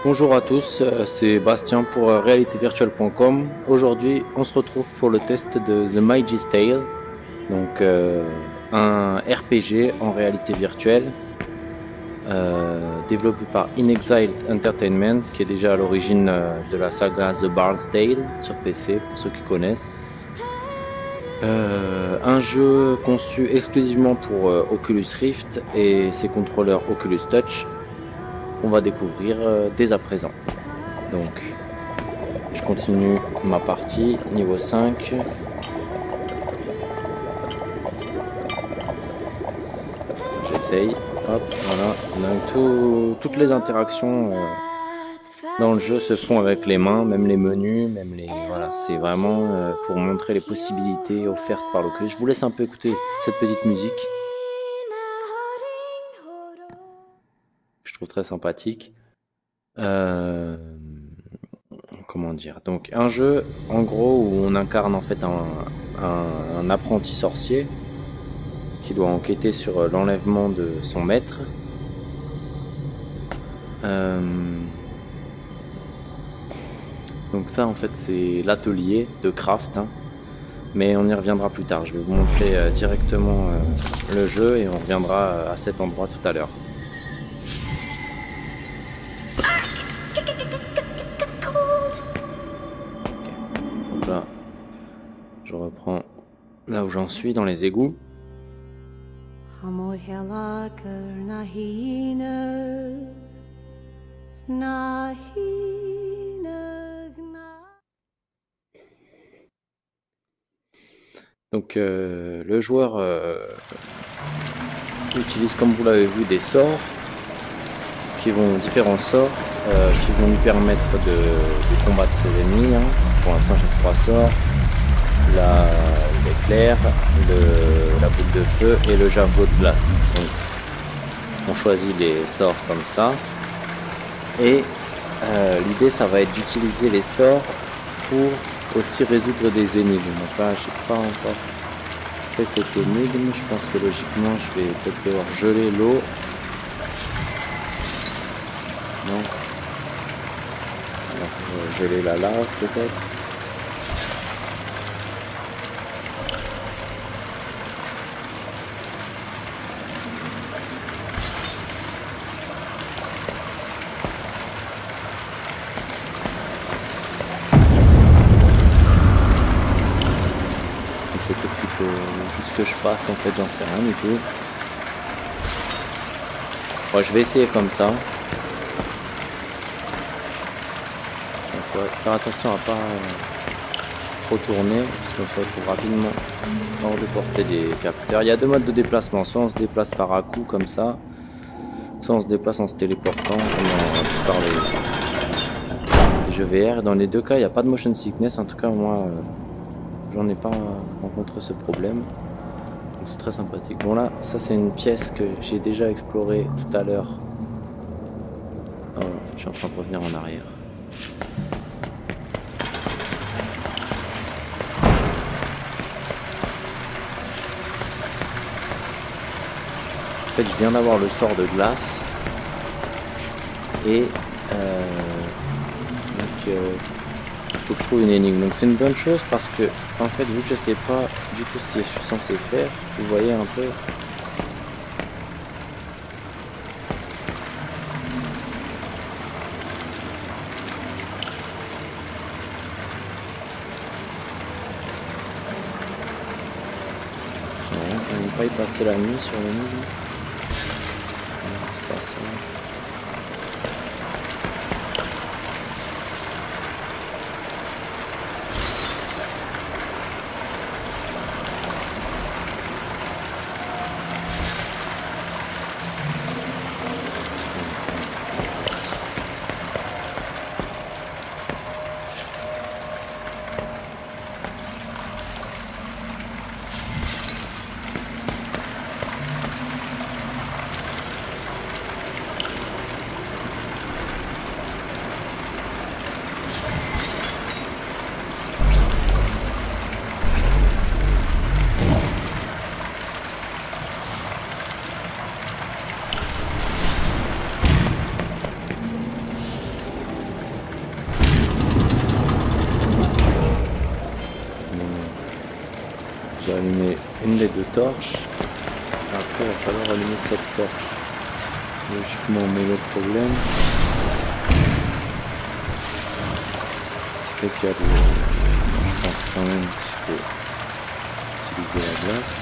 Bonjour à tous, c'est Bastien pour realityvirtual.com. Aujourd'hui, on se retrouve pour le test de The Mage's Tale, donc un RPG en réalité virtuelle, développé par Inexiled Entertainment, qui est déjà à l'origine de la saga The Bard's Tale sur PC, pour ceux qui connaissent. Un jeu conçu exclusivement pour Oculus Rift et ses contrôleurs Oculus Touch, qu'on va découvrir dès à présent. Donc, je continue ma partie, niveau 5. J'essaye. Hop, voilà. Donc, toutes les interactions dans le jeu se font avec les mains, même les menus, même les... Voilà, c'est vraiment pour montrer les possibilités offertes par l'Oculus. Je vous laisse un peu écouter cette petite musique. Je trouve très sympathique. Comment dire, donc un jeu en gros où on incarne en fait un apprenti sorcier qui doit enquêter sur l'enlèvement de son maître. Donc ça en fait c'est l'atelier de craft, hein. Mais on y reviendra plus tard. Je vais vous montrer directement le jeu et on reviendra à cet endroit tout à l'heure. Là, je reprends là où j'en suis, dans les égouts. Donc le joueur utilise, comme vous l'avez vu, des sorts différents sorts qui vont lui permettre de combattre ses ennemis, hein. Pour l'instant j'ai 3 sorts, l'éclair, la boule de feu et le javelot de glace. Donc, on choisit les sorts comme ça et l'idée ça va être d'utiliser les sorts pour aussi résoudre des énigmes. Donc là j'ai pas encore fait cette énigme, je pense que logiquement je vais peut-être devoir geler l'eau. Non. Alors, geler la lave peut-être. Peut-être qu'il faut juste que je passe, en fait j'en sais rien du tout. Bon, je vais essayer comme ça. Il faut faire attention à pas trop tourner parce qu'on se retrouve rapidement hors de portée des capteurs. Il y a 2 modes de déplacement, soit on se déplace par à coup comme ça, soit on se déplace en se téléportant comme dans la plupart des jeux VR. Dans les 2 cas il n'y a pas de motion sickness, en tout cas moi j'en ai pas rencontré ce problème, donc c'est très sympathique. Bon là ça c'est une pièce que j'ai déjà explorée tout à l'heure. Oh, en fait, je suis en train de revenir en arrière. En fait, je viens d'avoir le sort de glace et il faut que je trouve une énigme. Donc c'est une bonne chose parce que en fait, vu que je sais pas du tout ce que je suis censé faire, vous voyez un peu. On ne pas y passer la nuit sur l'énigme. C'est pas ça. J'ai allumé une des 2 torches. Après, il va falloir allumer cette torche. Logiquement, mais le problème, c'est qu'il y a de... Je pense quand même qu'il faut utiliser la glace.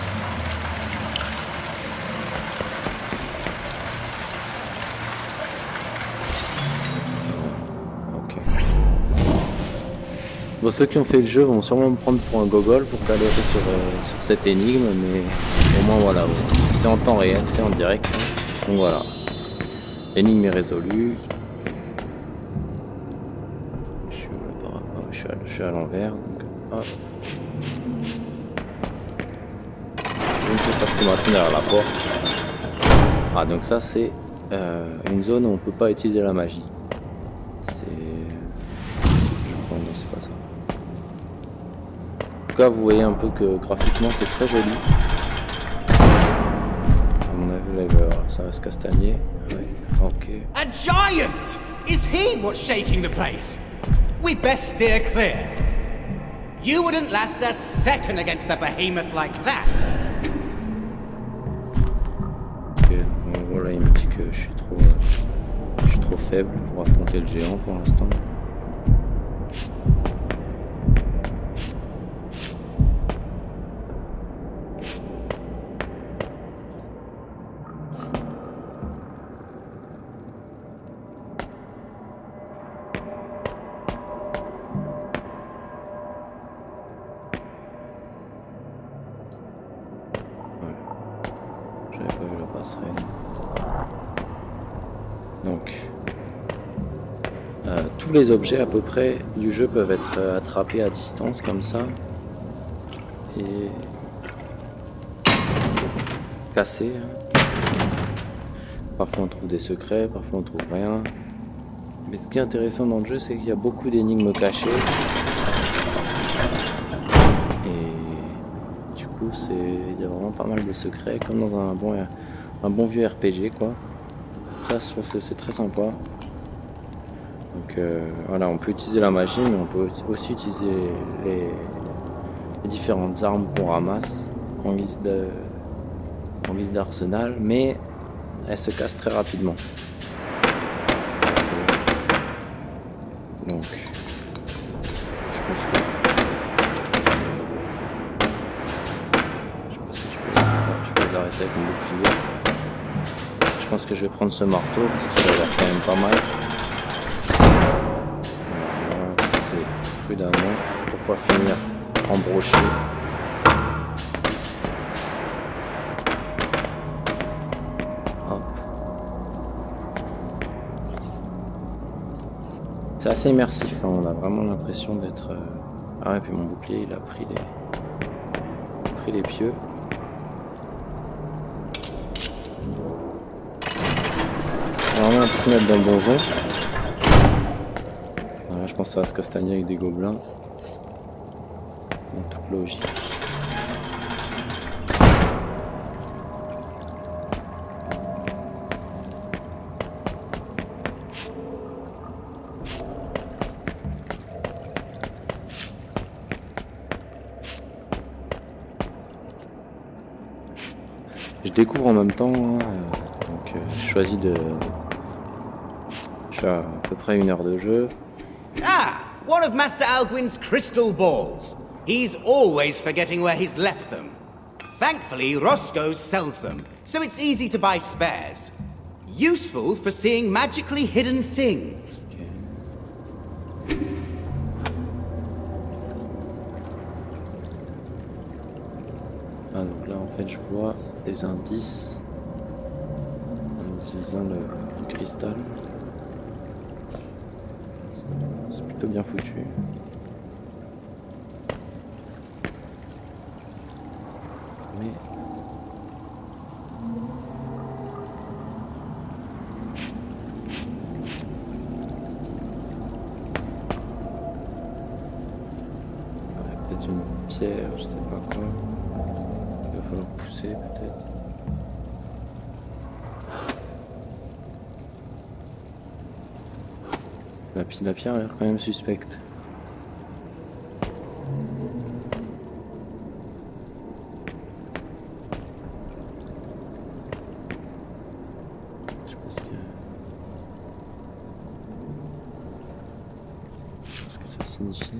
Ok. Bon, ceux qui ont fait le jeu vont sûrement me prendre pour un gogol pour galérer sur cette énigme, mais au moins voilà, ouais. C'est en temps réel, c'est en direct. Hein. Donc voilà. L'énigme est résolue. Je suis à l'envers. Donc, je ne sais pas ce qui m'attend derrière la porte. Ah, donc ça c'est une zone où on peut pas utiliser la magie. C'est... Je crois que c'est pas ça. En tout cas, vous voyez un peu que graphiquement c'est très joli. À mon avis, là, ça va se castagner. Ouais. Ok. A giant! Is he what's shaking the place? We best steer clear. You wouldn't last a second against a behemoth like that. Ok, bon, voilà, il me dit que je suis trop faible pour affronter le géant pour l'instant. J'avais pas vu la passerelle. Donc, tous les objets à peu près du jeu peuvent être attrapés à distance comme ça et cassés. Parfois on trouve des secrets, parfois on trouve rien. Mais ce qui est intéressant dans le jeu, c'est qu'il y a beaucoup d'énigmes cachées. Et du coup, il y a vraiment pas mal de secrets, comme dans un bon vieux RPG, quoi. Ça, je trouve que c'est très sympa. Donc voilà, on peut utiliser la magie, mais on peut aussi utiliser les différentes armes qu'on ramasse en guise d'arsenal, mais elles se cassent très rapidement. Donc, je pense que... Je sais pas si je peux les arrêter avec mon bouclier. Je pense que je vais prendre ce marteau, parce qu'il a l'air quand même pas mal. Voilà, c'est prudemment, pour pas finir embroché. C'est assez immersif, hein. On a vraiment l'impression d'être... Ah ouais, puis mon bouclier, il a pris les pieux. On a vraiment l'impression d'être dans le donjon. Voilà, je pense que ça va se castagner avec des gobelins. En toute logique. Je découvre en même temps, hein, donc je choisis de... Je suis à peu près 1 heure de jeu. Ah! One of Master Alguin's crystal balls. He's always forgetting where he's left them. Thankfully, Roscoe sells them, so it's easy to buy spares. Useful for seeing magically hidden things. Okay. Ah, donc là, en fait, je vois des indices en utilisant le cristal. C'est plutôt bien foutu. Mais... peut-être une pierre, je sais pas quoi. Il va falloir pousser peut-être. La pierre a l'air quand même suspecte. ici.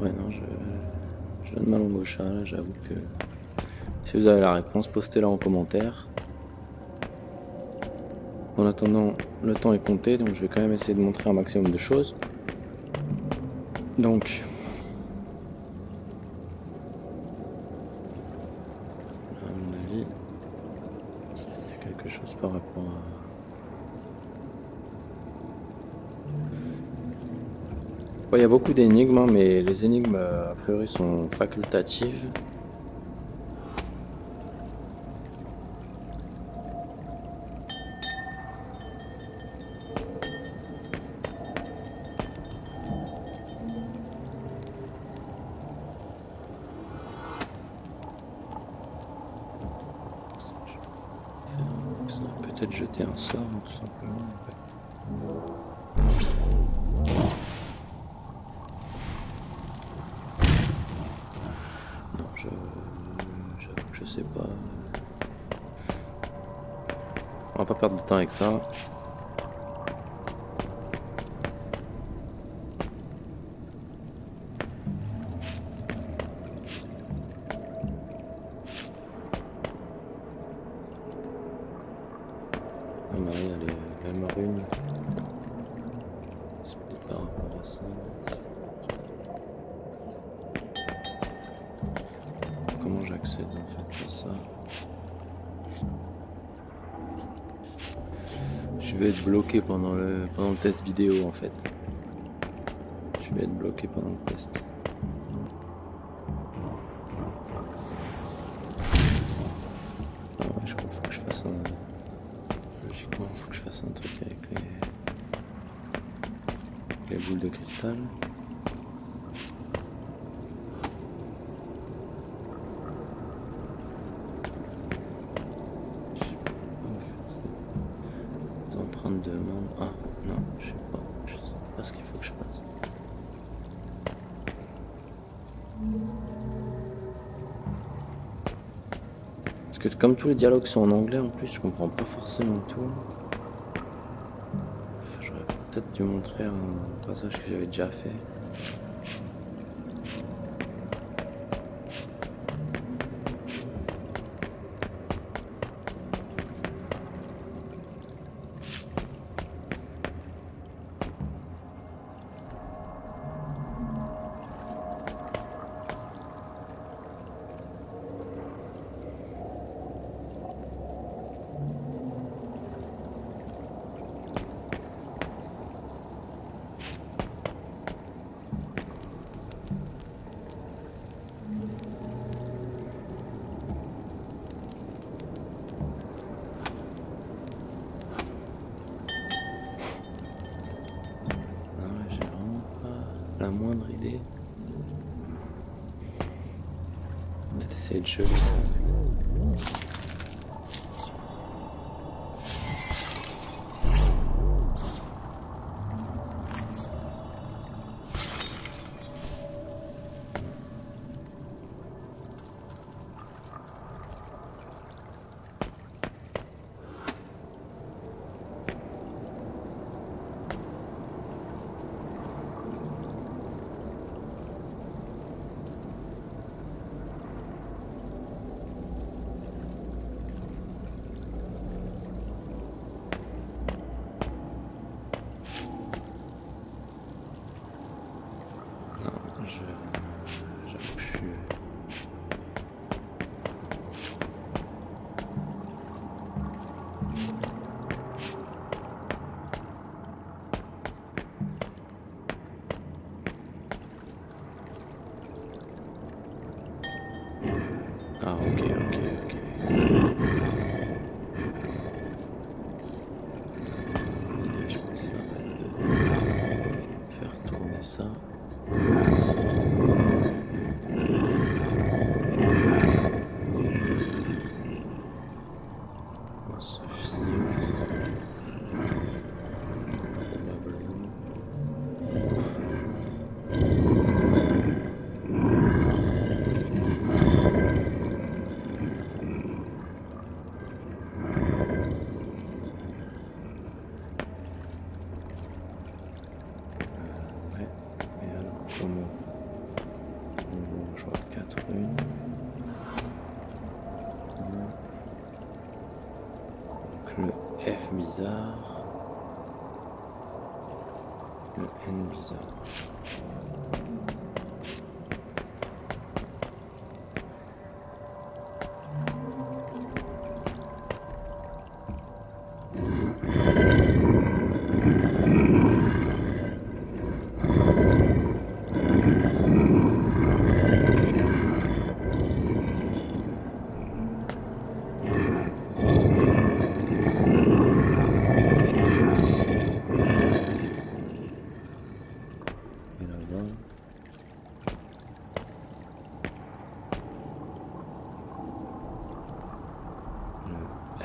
Ouais, non, je donne ma langue au chat, là, j'avoue que... Si vous avez la réponse, postez-la en commentaire. En attendant, le temps est compté, donc je vais quand même essayer de montrer un maximum de choses. Donc... Là, à mon avis, il y a quelque chose par rapport à... Ouais, il y a beaucoup d'énigmes, hein, mais les énigmes, a priori, sont facultatives. Peut-être jeter un sort, tout simplement. En fait. Non, j'avoue que je sais pas. On va pas perdre de temps avec ça. Bah, il y a les mêmes runes. C'est peut-être par rapport à ça. Comment j'accède en fait à ça? Je vais être bloqué pendant le test vidéo en fait. Je vais être bloqué pendant le test. Ah ouais, je crois qu'il faut que je fasse un... Logiquement, il faut que je fasse un truc avec les boules de cristal. Empreintes de membre. Ah non, je sais pas ce qu'il faut que je fasse. Parce que comme tous les dialogues sont en anglais en plus, je comprends pas forcément tout. J'aurais peut-être dû montrer un passage que j'avais déjà fait. La moindre idée. Peut-être essayer de choper ça. J'avoue que je suis... Ah ok. et ça. Je vois 4 runes. Donc le F bizarre. Le N bizarre.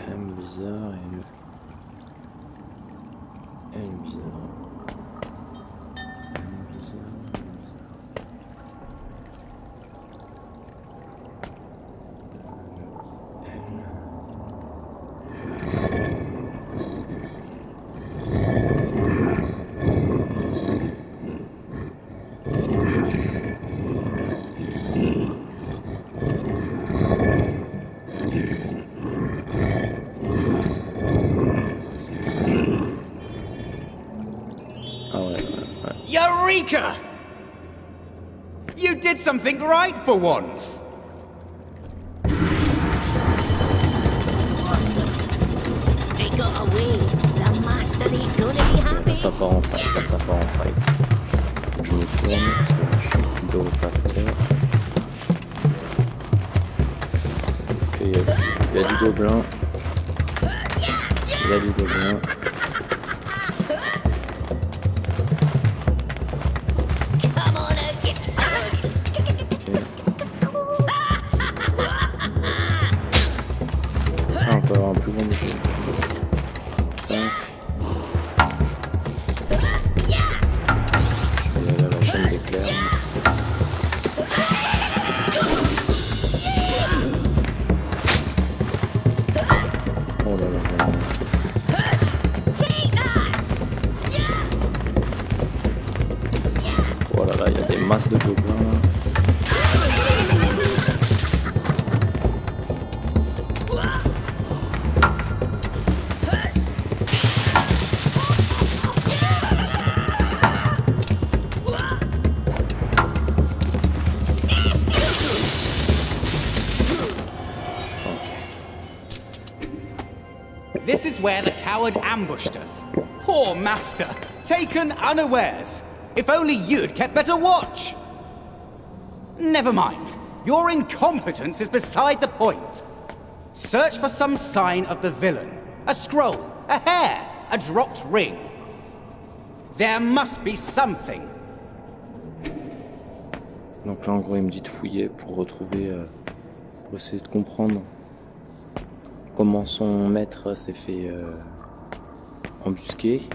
M bizarre et le N bizarre. N bizarre, Eureka! You did something right for once! They got away. The master ain't gonna be happy. Là ça part en fight, là ça part en fight. Faut que je me tourne, parce que je suis dos au capteur. Ok, il y a du gobelin. Il y a du gobelin. On peut avoir un plus bon budget. Je vais aller à la chaîne d'éclairs. Oh là là là. Oh là là, il y a des masses de gobelins là. This is where the coward ambushed us. Poor master, taken unawares. If only you'd kept better watch. Never mind. Your incompetence is beside the point. Search for some sign of the villain. A scroll, a hair, a dropped ring. There must be something. Donc là en gros il me dit de fouiller pour retrouver, pour essayer de comprendre comment son maître s'est fait embusquer.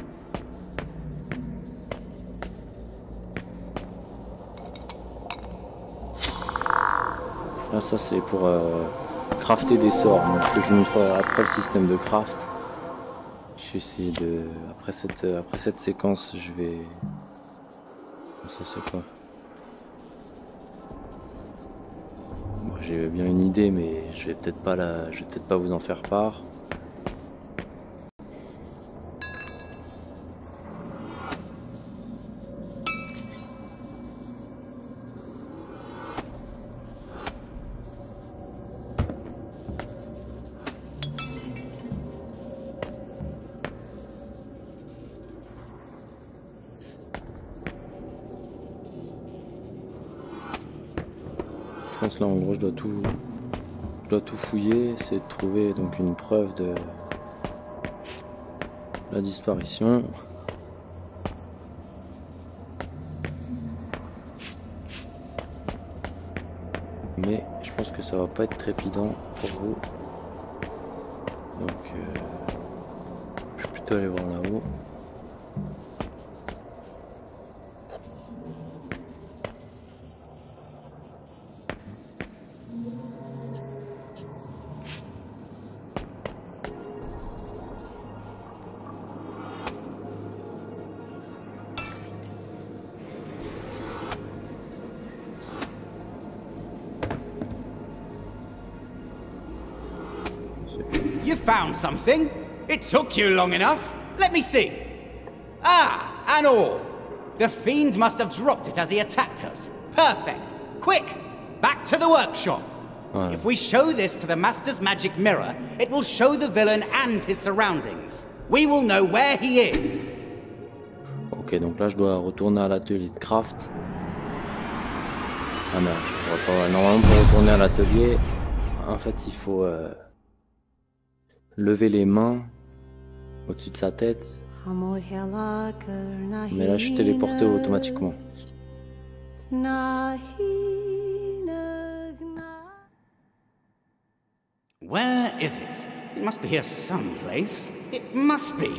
Là ça c'est pour crafter des sorts, donc je vous montrerai après le système de craft. Je vais essayer de... Après cette séquence je vais... Ça c'est quoi? J'ai bien une idée, mais je vais peut-être pas vous en faire part. Je pense là en gros je dois tout fouiller, c'est de trouver donc une preuve de la disparition. Mais je pense que ça va pas être trépidant pour vous. Donc je vais plutôt aller voir là-haut. You found something? It took you long enough. Let me see. Ah, an orb. The fiend must have dropped it as he attacked us. Perfect. Quick, back to the workshop. Voilà. If we show this to the Master's magic mirror, it will show the villain and his surroundings. We will know where he is. Ok, donc là je dois retourner à l'atelier de craft. Ah non, je pourrais pas. Normalement pour retourner à l'atelier, en fait il faut lever les mains au-dessus de sa tête. Mais là je suis téléporté automatiquement. Where is it? It must be here someplace. It must be.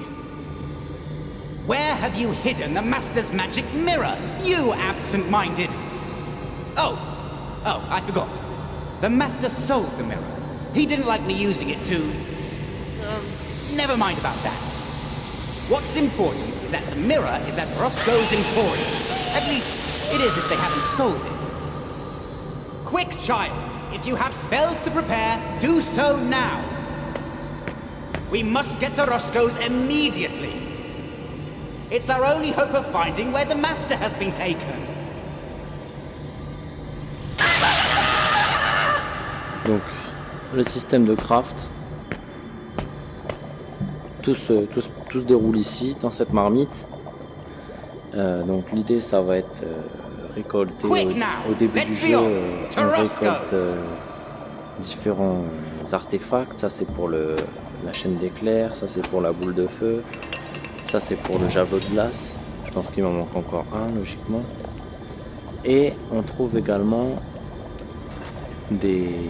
Where have you hidden the Master's magic mirror, you absent-minded? Oh, I forgot. The Master sold the mirror. He didn't like me using it to... never mind about that. What's important is that the mirror is at Roscoe's Emporium. At least, it is if they haven't sold it. Quick, child! If you have spells to prepare, do so now. We must get to Roscoe's immediately. It's our only hope of finding where the Master has been taken. Donc, le système de craft, tout se déroule ici, dans cette marmite. Donc l'idée, ça va être récolter au début du jeu, on récolte différents artefacts. Ça c'est pour la chaîne d'éclairs, ça c'est pour la boule de feu, ça c'est pour le javelot de glace. Je pense qu'il m'en manque encore un logiquement. Et on trouve également des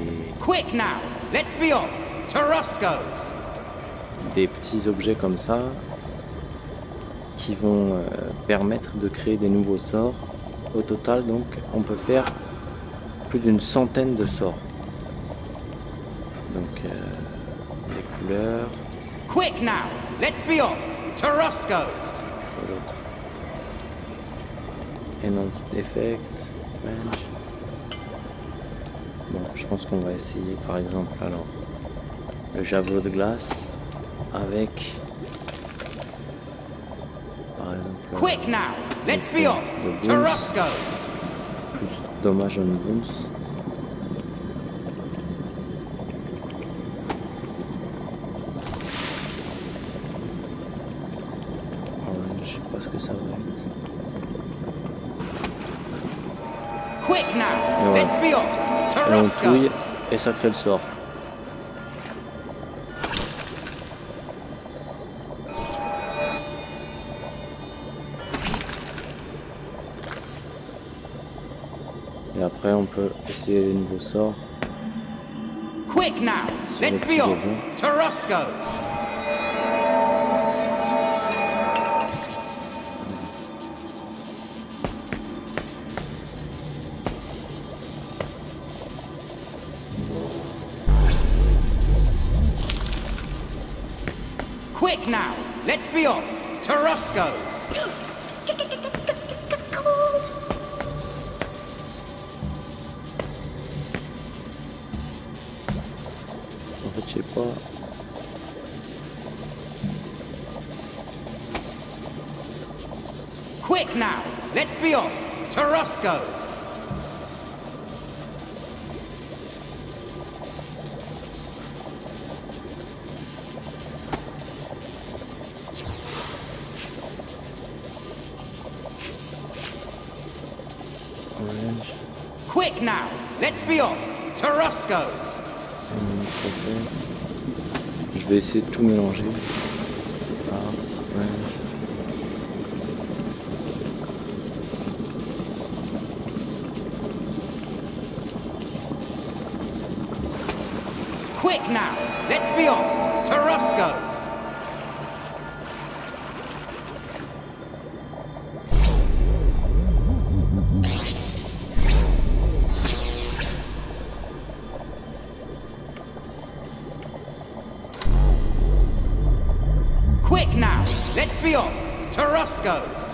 petits objets comme ça qui vont permettre de créer des nouveaux sorts. Au total, donc, on peut faire plus d'une centaine de sorts. Donc, les couleurs. Quick now, let's be off to Roscoe's. L'autre. Enhanced Effect, Range. Bon, je pense qu'on va essayer, par exemple, alors, le javelot de glace avec, par exemple, quick now, let's be off to Roscoe. Plus dommage on bounce. Orange, je sais pas ce que ça va être. Quick now, voilà. let's be off to Et on Roscoe. touille et ça crée le sort. Et après on peut essayer les nouveaux sorts. Quick now, let's be off to Roscoe. Quick now, let's be off to Roscoe. En fait, je sais pas. Quick now, let's be off to Roscoe. Orange. Quick now, let's be off to Roscoe. Je vais essayer de tout mélanger. Arts, Orange. Quick now, let's be off to Roscoe's. Quick now, let's be off to Roscoe's.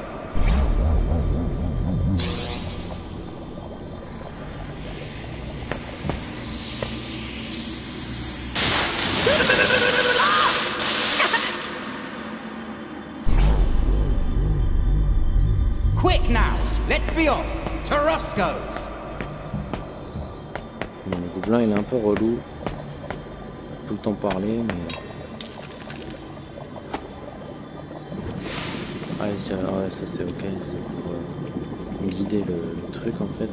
Quick now, let's be off to Roscoe's. Bon, le gobelin il est un peu relou. Tout le temps parler, mais. Ah, ouais, ça c'est ok, c'est pour guider le truc en fait.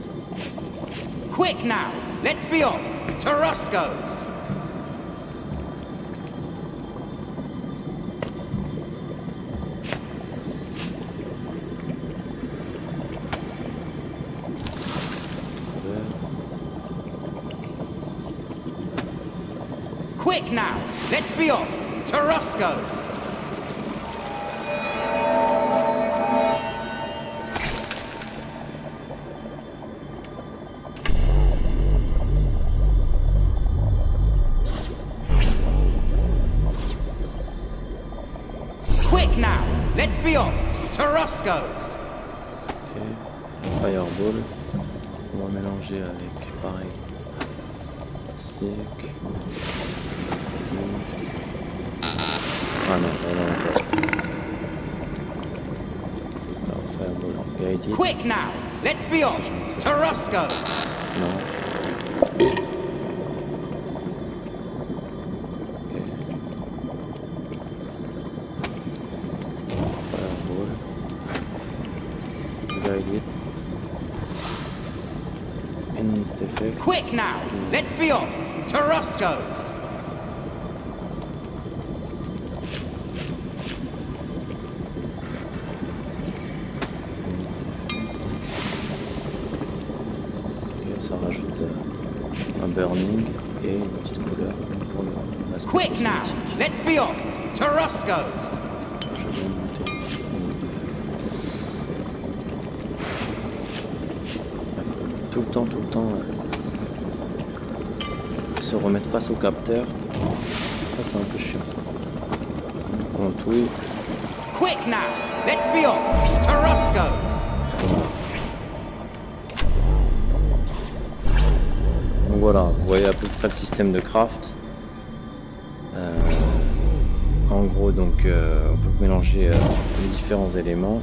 Quick now, let's be off to Roscoe's. Quick now, let's be off to Roscoe's. Quick now, let's be off to Roscoe's. Ok, Fireball. On va mélanger avec pareil. Sec. Ah non, non, non. Fireball en guided. Quick now, let's be off to Roscoe's. Non. Fireball. Guided. Enhanced effect. Quick now, let's be off to Roscoe's. Ça rajoute un burning et une petite couleur pour l'aspect Quick now, cosmétique. let's be off to Roscoe's. Je vais monter. Il faut tout le temps se remettre face au capteur. Ça c'est un peu chiant. On touille. Quick now, let's be off to Roscoe's. Donc voilà, vous voyez à peu près le système de craft. En gros, donc, on peut mélanger les différents éléments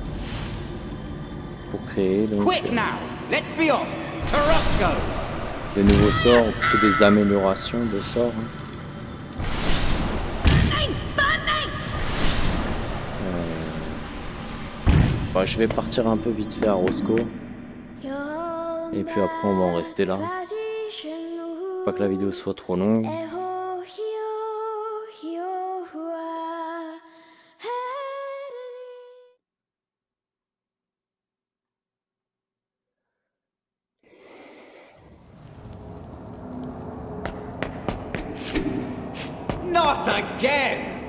pour créer donc, Quick now, let's be off to Roscoe's. des nouveaux sorts, ou plutôt des améliorations de sorts. Hein. Bah, je vais partir un peu vite fait à Roscoe. Et puis après, on va en rester là. Pas que la vidéo soit trop longue. Not again!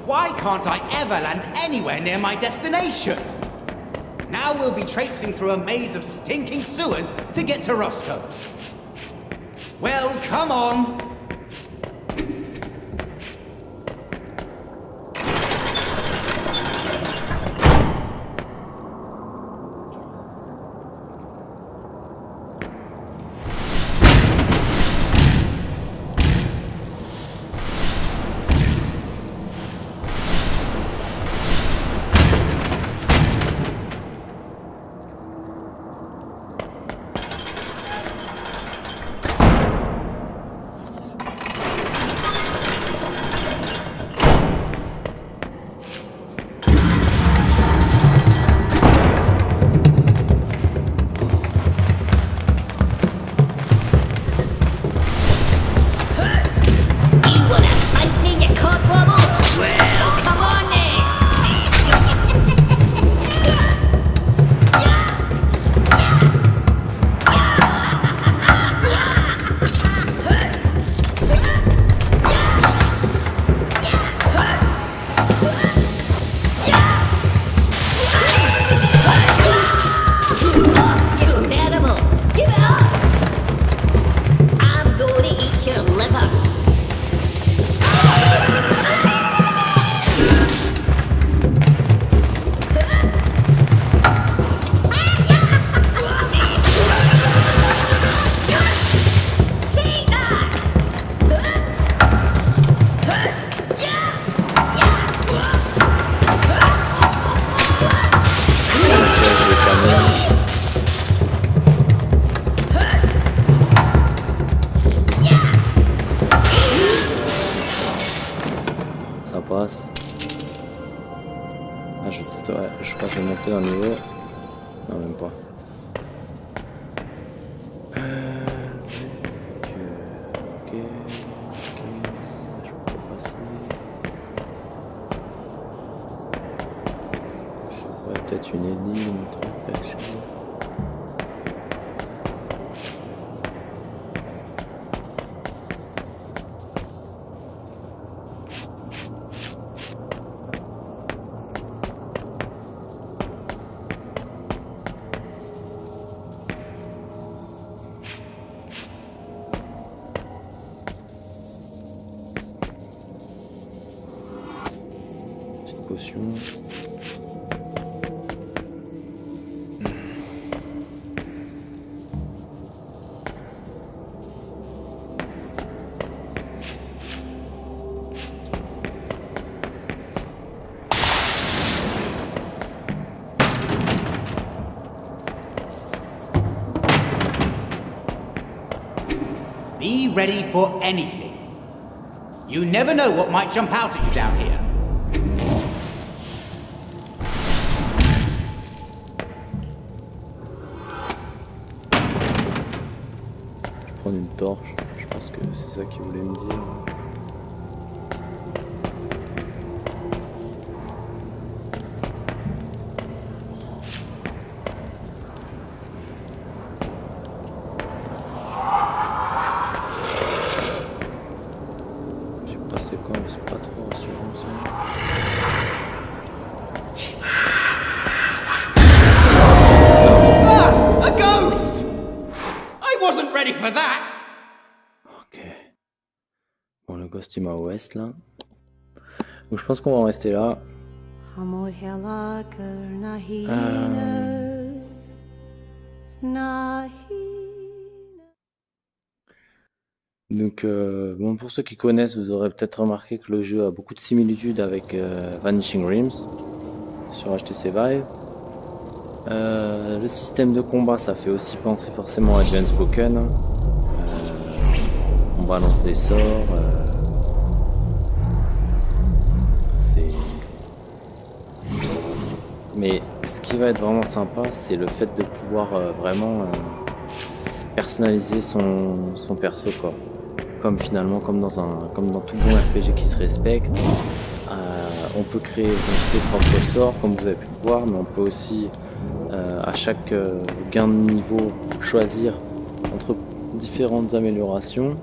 Why can't I ever land anywhere near my destination? Now we'll be traipsing through a maze of stinking sewers to get to Roscoe's. Well, come on! monter d'un niveau. Non, même pas. Ok, je peux pas passer. Je sais pas, peut-être une énigme, un truc, quelque chose. Potion. Be ready for anything. You never know what might jump out at you down here. Prendre une torche, je pense que c'est ça qu'il voulait me dire. Je sais pas c'est quoi, mais c'est pas trop rassurant ça. A ghost! I wasn't ready for that! Ok. Bon, le ghost il m'a ouest là. Donc je pense qu'on va en rester là. Donc bon, pour ceux qui connaissent, vous aurez peut-être remarqué que le jeu a beaucoup de similitudes avec Vanishing Realms sur HTC Vive. Le système de combat, ça fait aussi penser forcément à Advance Spoken. On balance des sorts. Mais ce qui va être vraiment sympa, c'est le fait de pouvoir vraiment personnaliser son perso, quoi. Comme finalement, comme dans tout bon RPG qui se respecte. On peut créer donc, ses propres sorts, comme vous avez pu le voir, mais on peut aussi, à chaque gain de niveau, choisir entre différentes améliorations.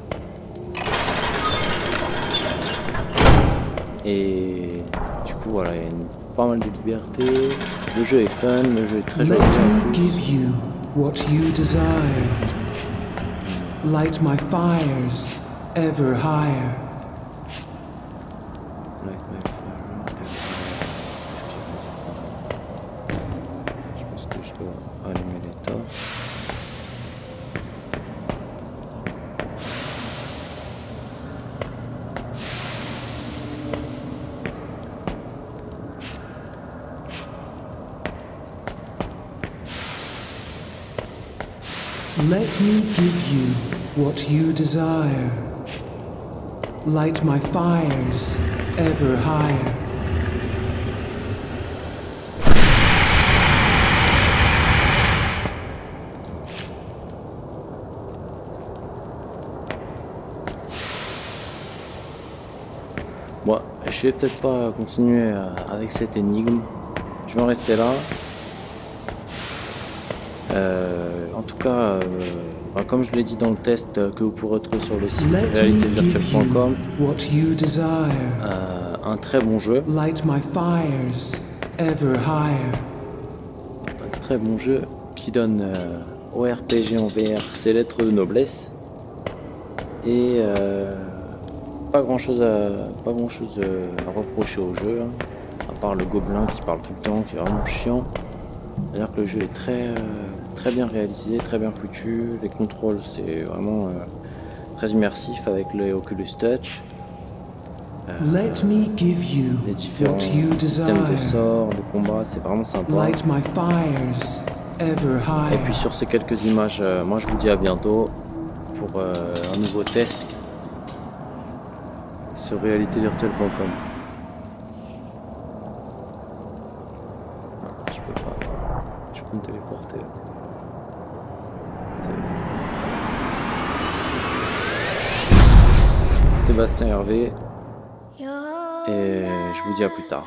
Et du coup, voilà, il y a pas mal de liberté. Le jeu est fun, le jeu est très joli. Light my fires ever higher. Je pense que je dois allumer les torches. Let me give you what you desire. Light my fires ever higher. Bon, je vais peut-être pas continuer avec cette énigme. Je vais en rester là. En tout cas, comme je l'ai dit dans le test que vous pourrez retrouver sur le site realitévirtuelle.com, un très bon jeu. Un très bon jeu qui donne au RPG en VR ses lettres de noblesse. Et pas grand chose à reprocher au jeu, hein, à part le gobelin qui parle tout le temps, qui est vraiment chiant. C'est-à-dire que le jeu est très bien réalisé, très bien foutu. Les contrôles, c'est vraiment très immersif avec les Oculus Touch. Les différents systèmes de sorts, de combat, c'est vraiment sympa. Et puis sur ces quelques images, moi je vous dis à bientôt pour un nouveau test sur realitévirtuelle.com. je peux pas. Je peux me téléporter. C'était Bastien Hervé. Et je vous dis à plus tard.